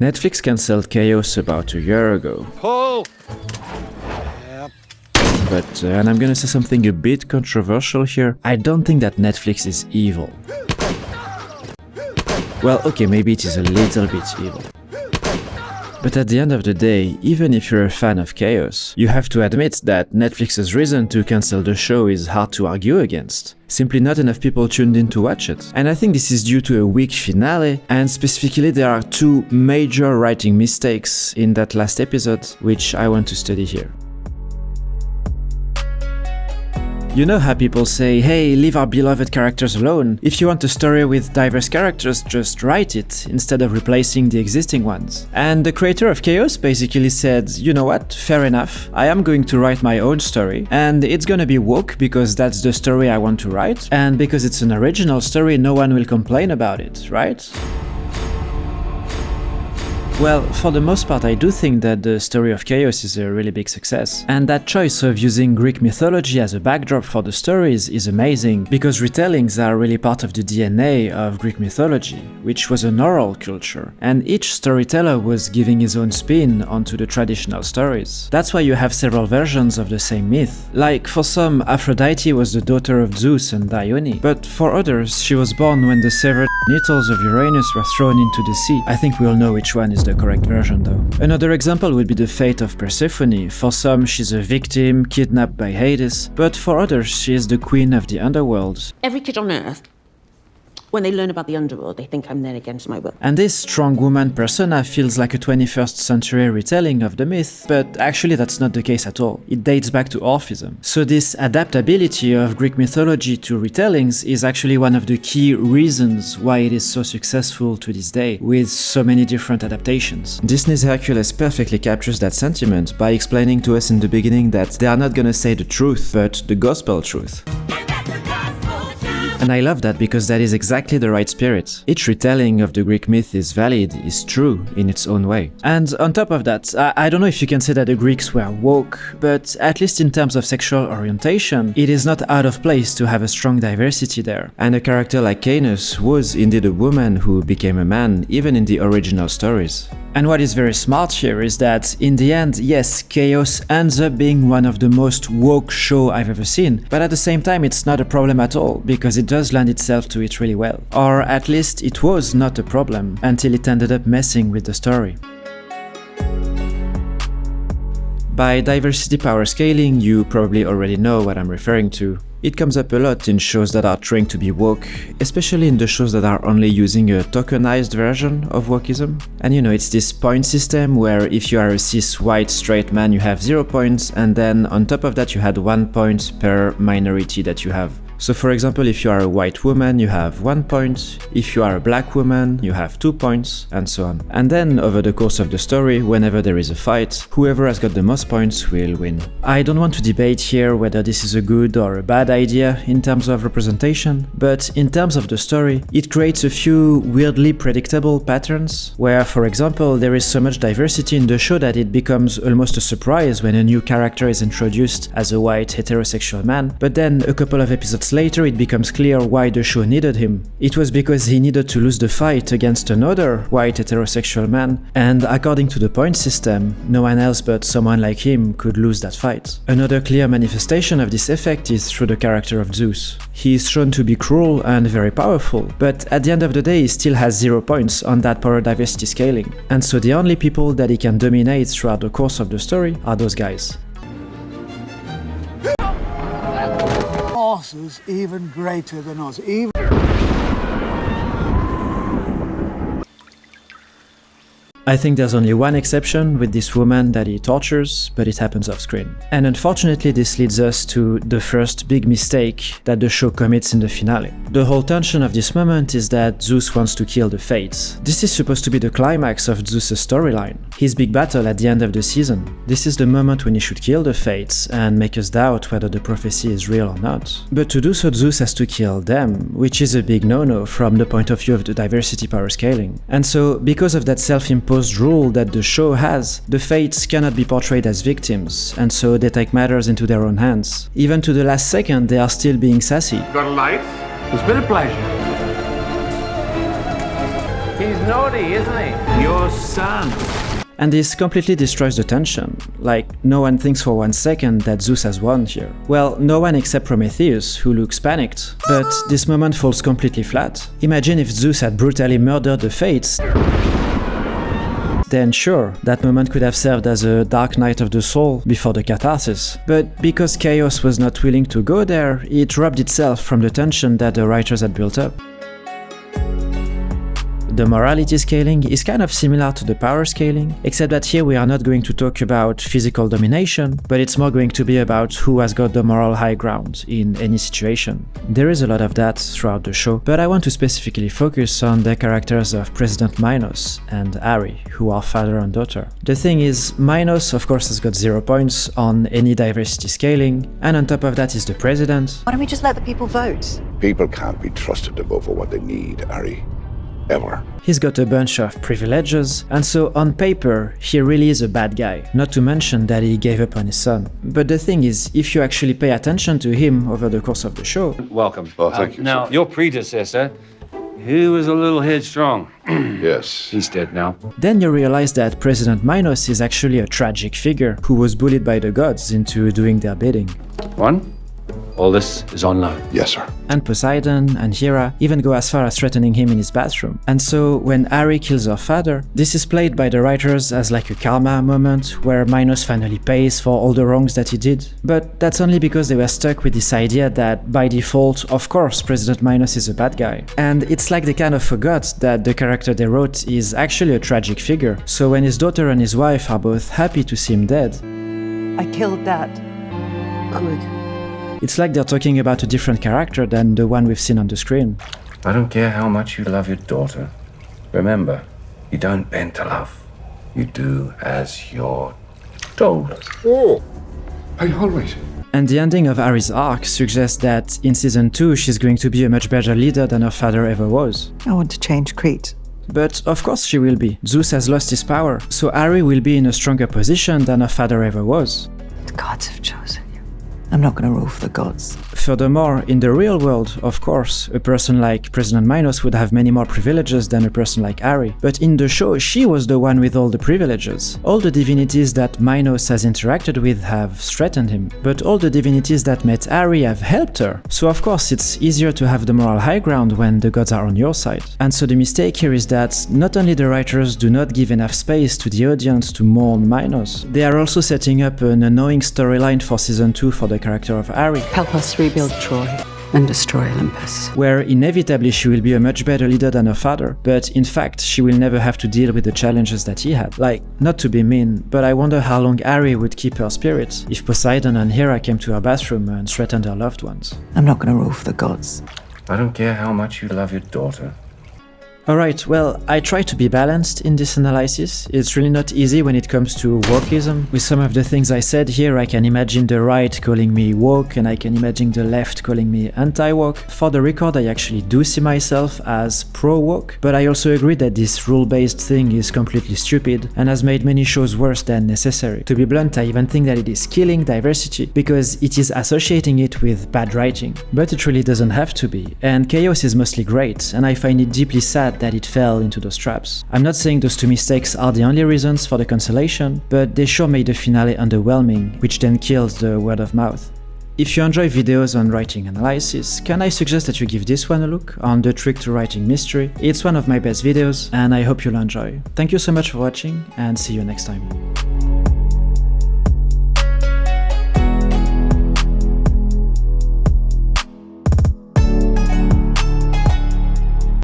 Netflix cancelled KAOS about a year ago. Pull! But, and I'm gonna say something a bit controversial here, I don't think that Netflix is evil. Well, okay, maybe it is a little bit evil. But at the end of the day, even if you're a fan of KAOS, you have to admit that Netflix's reason to cancel the show is hard to argue against. Simply not enough people tuned in to watch it. And I think this is due to a weak finale, and specifically there are two major writing mistakes in that last episode, which I want to study here. You know how people say, hey, leave our beloved characters alone. If you want a story with diverse characters, just write it, instead of replacing the existing ones. And the creator of KAOS basically said, you know what, fair enough, I am going to write my own story, and it's gonna be woke because that's the story I want to write, and because it's an original story, no one will complain about it, right? Well, for the most part I do think that the story of KAOS is a really big success, and that choice of using Greek mythology as a backdrop for the stories is amazing, because retellings are really part of the DNA of Greek mythology, which was an oral culture, and each storyteller was giving his own spin onto the traditional stories. That's why you have several versions of the same myth. Like, for some, Aphrodite was the daughter of Zeus and Dione, but for others, she was born when the severed genitals of Uranus were thrown into the sea. I think we all know which one is the correct version though. Another example would be the fate of Persephone. For some, she's a victim, kidnapped by Hades, but for others, she is the queen of the underworld. Every kid on Earth, when they learn about the underworld, they think I'm there against my will. And this strong woman persona feels like a 21st century retelling of the myth, but actually that's not the case at all. It dates back to Orphism. So this adaptability of Greek mythology to retellings is actually one of the key reasons why it is so successful to this day, with so many different adaptations. Disney's Hercules perfectly captures that sentiment by explaining to us in the beginning that they are not gonna say the truth, but the gospel truth. And I love that because that is exactly the right spirit. Each retelling of the Greek myth is valid, is true in its own way. And on top of that, I don't know if you can say that the Greeks were woke, but at least in terms of sexual orientation, it is not out of place to have a strong diversity there. And a character like Canis was indeed a woman who became a man, even in the original stories. And what is very smart here is that, in the end, yes, KAOS ends up being one of the most woke shows I've ever seen, but at the same time it's not a problem at all, because it does lend itself to it really well. Or at least it was not a problem, until it ended up messing with the story. By diversity power scaling, you probably already know what I'm referring to. It comes up a lot in shows that are trying to be woke, especially in the shows that are only using a tokenized version of wokeism. And you know, it's this point system where if you are a cis white straight man you have 0 points, and then on top of that you had 1 point per minority that you have. So for example, if you are a white woman, you have 1 point, if you are a black woman, you have 2 points, and so on. And then, over the course of the story, whenever there is a fight, whoever has got the most points will win. I don't want to debate here whether this is a good or a bad idea in terms of representation, but in terms of the story, it creates a few weirdly predictable patterns, where, for example, there is so much diversity in the show that it becomes almost a surprise when a new character is introduced as a white heterosexual man, but then a couple of episodes later it becomes clear why the show needed him. It was because he needed to lose the fight against another white heterosexual man, and according to the point system, no one else but someone like him could lose that fight. Another clear manifestation of this effect is through the character of Zeus. He is shown to be cruel and very powerful, but at the end of the day he still has 0 points on that power diversity scaling, and so the only people that he can dominate throughout the course of the story are those guys. Is even greater than us. I think there's only one exception with this woman that he tortures, but it happens off screen. And unfortunately this leads us to the first big mistake that the show commits in the finale. The whole tension of this moment is that Zeus wants to kill the Fates. This is supposed to be the climax of Zeus' storyline, his big battle at the end of the season. This is the moment when he should kill the Fates and make us doubt whether the prophecy is real or not. But to do so Zeus has to kill them, which is a big no-no from the point of view of the diversity power scaling. And so, because of that self-imposed rule that the show has, the Fates cannot be portrayed as victims, and so they take matters into their own hands. Even to the last second they are still being sassy. Got a light? It's been a pleasure. He's naughty, isn't he? Your son. And this completely destroys the tension. Like, no one thinks for 1 second that Zeus has won here. Well, no one except Prometheus, who looks panicked. But this moment falls completely flat. Imagine if Zeus had brutally murdered the Fates. Then sure, that moment could have served as a dark night of the soul before the catharsis. But because KAOS was not willing to go there, it robbed itself from the tension that the writers had built up. The morality scaling is kind of similar to the power scaling, except that here we are not going to talk about physical domination, but it's more going to be about who has got the moral high ground in any situation. There is a lot of that throughout the show, but I want to specifically focus on the characters of President Minos and Ari, who are father and daughter. The thing is, Minos of course has got 0 points on any diversity scaling, and on top of that is the president. Why don't we just let the people vote? People can't be trusted to vote for what they need, Ari. Ever. He's got a bunch of privileges, and so on paper, he really is a bad guy, not to mention that he gave up on his son. But the thing is, if you actually pay attention to him over the course of the show... Welcome. Oh, thank you, Now, sir. your predecessor, he was a little headstrong. Yes. He's dead now. Then you realize that President Minos is actually a tragic figure who was bullied by the gods into doing their bidding. One, all this is on loan. Yes, sir. And Poseidon and Hera even go as far as threatening him in his bathroom. And so when Ari kills her father, this is played by the writers as like a karma moment where Minos finally pays for all the wrongs that he did. But that's only because they were stuck with this idea that by default, of course, President Minos is a bad guy. And it's like they kind of forgot that the character they wrote is actually a tragic figure. So when his daughter and his wife are both happy to see him dead, I killed Dad. Good. it's like they're talking about a different character than the one we've seen on the screen. I don't care how much you love your daughter. Remember, you don't bend to love. You do as you're told. Oh, are you all right? And the ending of Ari's arc suggests that in season 2 she's going to be a much better leader than her father ever was. I want to change Crete. But of course she will be. Zeus has lost his power, so Ari will be in a stronger position than her father ever was. The gods have chosen you. I'm not going to rule for the gods. Furthermore, in the real world, of course, a person like President Minos would have many more privileges than a person like Ari. But in the show, she was the one with all the privileges. All the divinities that Minos has interacted with have threatened him, but all the divinities that met Ari have helped her. So of course, it's easier to have the moral high ground when the gods are on your side. And so the mistake here is that not only the writers do not give enough space to the audience to mourn Minos, they are also setting up an annoying storyline for season 2 for the character of Ari. Help us rebuild Troy and destroy Olympus. Where inevitably she will be a much better leader than her father, but in fact she will never have to deal with the challenges that he had. Like, not to be mean, but I wonder how long Ari would keep her spirit if Poseidon and Hera came to her bathroom and threatened her loved ones. I'm not going to rule for the gods. I don't care how much you love your daughter. Alright, well, I try to be balanced in this analysis. It's really not easy when it comes to wokeism. With some of the things I said here, I can imagine the right calling me woke, and I can imagine the left calling me anti-woke. For the record, I actually do see myself as pro-woke, but I also agree that this rule-based thing is completely stupid and has made many shows worse than necessary. To be blunt, I even think that it is killing diversity, because it is associating it with bad writing. But it really doesn't have to be, and KAOS is mostly great, and I find it deeply sad that it fell into those traps. I'm not saying those two mistakes are the only reasons for the cancellation, but they sure made the finale underwhelming, which then killed the word of mouth. If you enjoy videos on writing analysis, can I suggest that you give this one a look, on the trick to writing mystery? It's one of my best videos, and I hope you'll enjoy. Thank you so much for watching, and see you next time.